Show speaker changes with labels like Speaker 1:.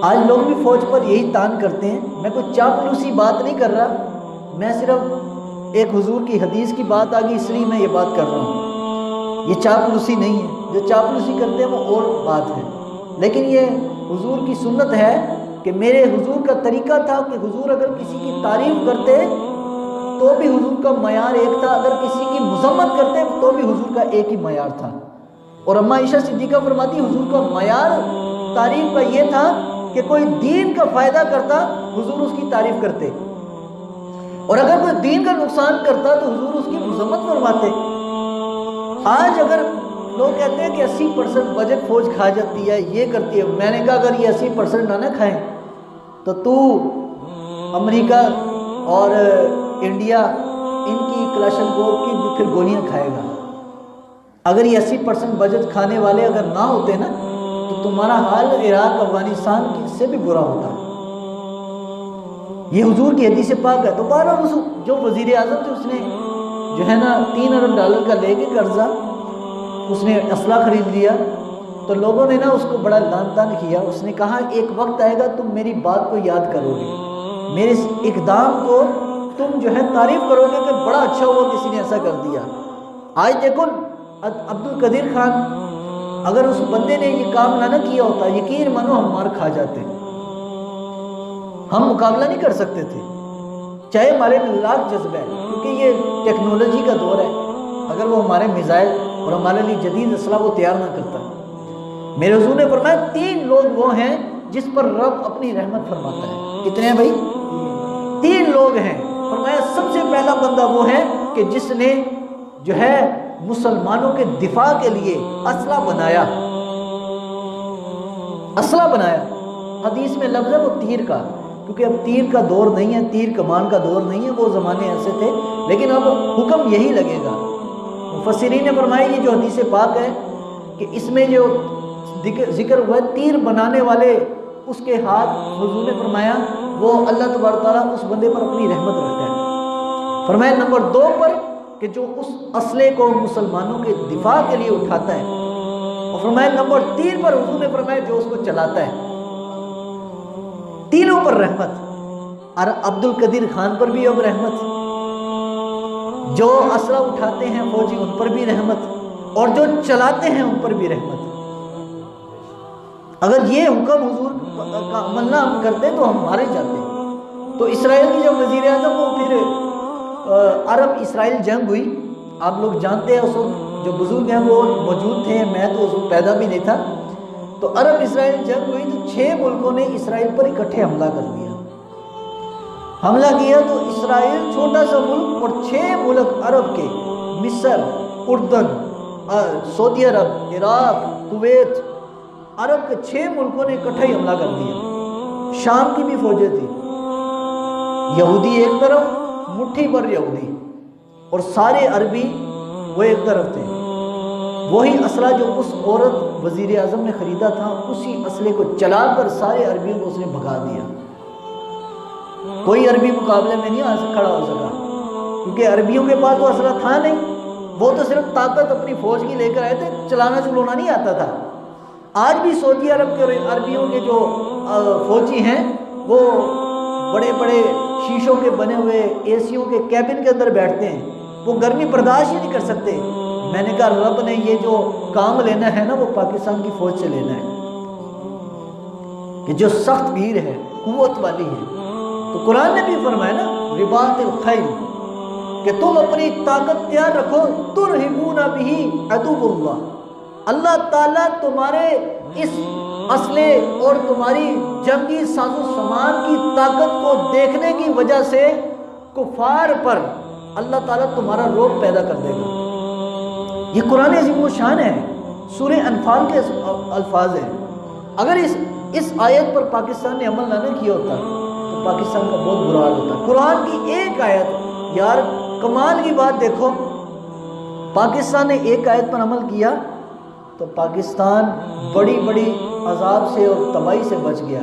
Speaker 1: آج لوگ بھی فوج پر یہی تان کرتے ہیں. میں کوئی چاپلوسی بات نہیں کر رہا, میں صرف ایک حضور کی حدیث کی بات آ گئی اس لیے میں یہ بات کر رہا ہوں. یہ چاپلوسی نہیں ہے, جو چاپلوسی کرتے ہیں وہ اور بات ہے, لیکن یہ حضور کی سنت ہے کہ میرے حضور کا طریقہ تھا کہ حضور اگر کسی کی تعریف کرتے تو بھی حضور کا معیار ایک تھا, اگر کسی کی مذمت کرتے تو بھی حضور کا ایک ہی معیار تھا. اور اماں عائشہ صدیقہ فرماتی حضور کا معیار تعریف کا یہ تھا کہ کوئی دین کا فائدہ کرتا حضور اس کی تعریف کرتے, اور اگر کوئی دین کا نقصان کرتا تو حضور اس کی مذمت فرماتے. آج اگر لوگ کہتے ہیں کہ 80% بجٹ فوج کھا جاتی ہے, یہ کرتی ہے, میں نے کہا اگر یہ 80% نہ کھائیں تو امریکہ اور انڈیا ان کی کلاشنکوف کی پھر گولیاں کھائے گا. اگر یہ 80% بجٹ کھانے والے اگر نہ ہوتے نا تو تمہارا حال عراق افغانستان کی سے بھی برا ہوتا. یہ حضور کی حدیث پاک ہے. تو بارہ جو وزیر اعظم تھے اس نے جو ہے نا $3 ارب کا لے کے قرضہ اس نے اسلحہ خرید لیا, تو لوگوں نے نا اس کو بڑا لعن طعن کیا. اس نے کہا ایک وقت آئے گا تم میری بات کو یاد کرو گے, میرے اس اقدام کو تم جو ہے تعریف کرو گے کہ بڑا اچھا ہوا کسی نے ایسا کر دیا. آج دیکھو عبد القدیر خان, اگر اس بندے نے یہ کام نہ کیا ہوتا یقین مانو ہم مار کھا جاتے, ہم مقابلہ نہیں کر سکتے تھے, چاہے ہمارے لاکھ جذبہ ہے, کیونکہ یہ ٹیکنالوجی کا دور ہے. اگر وہ ہمارے میزائل اور ہمارے لیے جدید اسلحہ وہ تیار نہ کرتا. میرے حضور نے فرمایا 3 لوگ وہ ہیں جس پر رب اپنی رحمت فرماتا ہے. کتنے ہیں بھائی؟ 3 لوگ ہیں. فرمایا سب سے پہلا بندہ وہ ہے کہ جس نے جو ہے مسلمانوں کے دفاع کے لیے اسلحہ بنایا. اسلحہ بنایا, حدیث میں لفظ ہے وہ تیر کا, کیونکہ اب تیر کا دور نہیں ہے, تیر کمان کا دور نہیں ہے, وہ زمانے ایسے تھے, لیکن اب حکم یہی لگے گا. مفسرین نے فرمایا یہ جو حدیث پاک ہے کہ اس میں جو ذکر ہوا ہے تیر بنانے والے اس کے ہاتھ, حضور نے فرمایا وہ اللہ تبارک تعالیٰ اس بندے پر اپنی رحمت رکھتا ہے. فرمایا نمبر 2 پر کہ جو اس اسلحے کو مسلمانوں کے دفاع کے لیے اٹھاتا ہے, اور فرمایا نمبر 3 پر حضور نے فرمایا جو اس کو چلاتا ہے. تینوں پر رحمت. اور عبد القدیر خان پر بھی اب رحمت, جو اسلحہ اٹھاتے ہیں فوجی ان پر بھی رحمت, اور جو چلاتے ہیں ان پر بھی رحمت. اگر یہ حکم حضور کا عمل نہ ہم کرتے تو ہم مارے جاتے. تو اسرائیل کی جب وزیر اعظم وہ پھر عرب اسرائیل جنگ ہوئی, آپ لوگ جانتے ہیں اس وقت جو بزرگ ہیں وہ موجود تھے, میں تو اس وقت پیدا بھی نہیں تھا. تو عرب اسرائیل جنگ ہوئی تو 6 ملکوں نے اسرائیل پر اکٹھے حملہ کر دیا. حملہ کیا تو اسرائیل چھوٹا سا ملک اور 6 ملک عرب کے, مصر, اردن, سعودی عرب, عراق, کویت, عرب کے 6 ملکوں نے اکٹھے ہی حملہ کر دیا. شام کی بھی فوجیں تھیں, یہودی ایک طرف, مٹھی بھر یہودی, اور سارے عربی وہ ایک طرف تھے. وہی اسلحہ جو اس عورت وزیر اعظم نے خریدا تھا اسی اسلحے کو چلا کر سارے عربیوں کو اس نے بھگا دیا. کوئی عربی مقابلے میں نہیں کھڑا ہو سکا, کیونکہ عربیوں کے پاس تو اسلحہ تھا نہیں, وہ تو صرف طاقت اپنی فوج کی لے کر آئے تھے, چلانا چلونا نہیں آتا تھا. آج بھی سعودی عرب کے عربیوں کے جو فوجی ہیں وہ بڑے بڑے شیشوں کے بنے ہوئے اے سیوں کے کیبن کے اندر بیٹھتے ہیں, وہ گرمی برداشت ہی نہیں کر سکتے. میں نے کہا رب نے یہ جو کام لینا ہے نا وہ پاکستان کی فوج سے لینا ہے کہ جو سخت گیر ہے, قوت والی ہے. تو قرآن نے بھی فرمایا نا رباط الخیل کہ تم اپنی طاقت تیار رکھو, ترہبون بہ عدو اللہ. اللہ تعالیٰ تمہارے اس اسلحے اور تمہاری جنگی ساز و سامان کی طاقت کو دیکھنے کی وجہ سے کفار پر اللہ تعالیٰ تمہارا رعب پیدا کر دے گا. یہ قرآن عظیم و شان ہے, سورہ انفال کے الفاظ ہیں. اگر اس آیت پر پاکستان نے عمل نہ کیا ہوتا تو پاکستان کا بہت برا حال ہوتا. قرآن کی ایک آیت, یار کمال کی بات دیکھو, پاکستان نے ایک آیت پر عمل کیا تو پاکستان بڑی بڑی عذاب سے اور تباہی سے بچ گیا.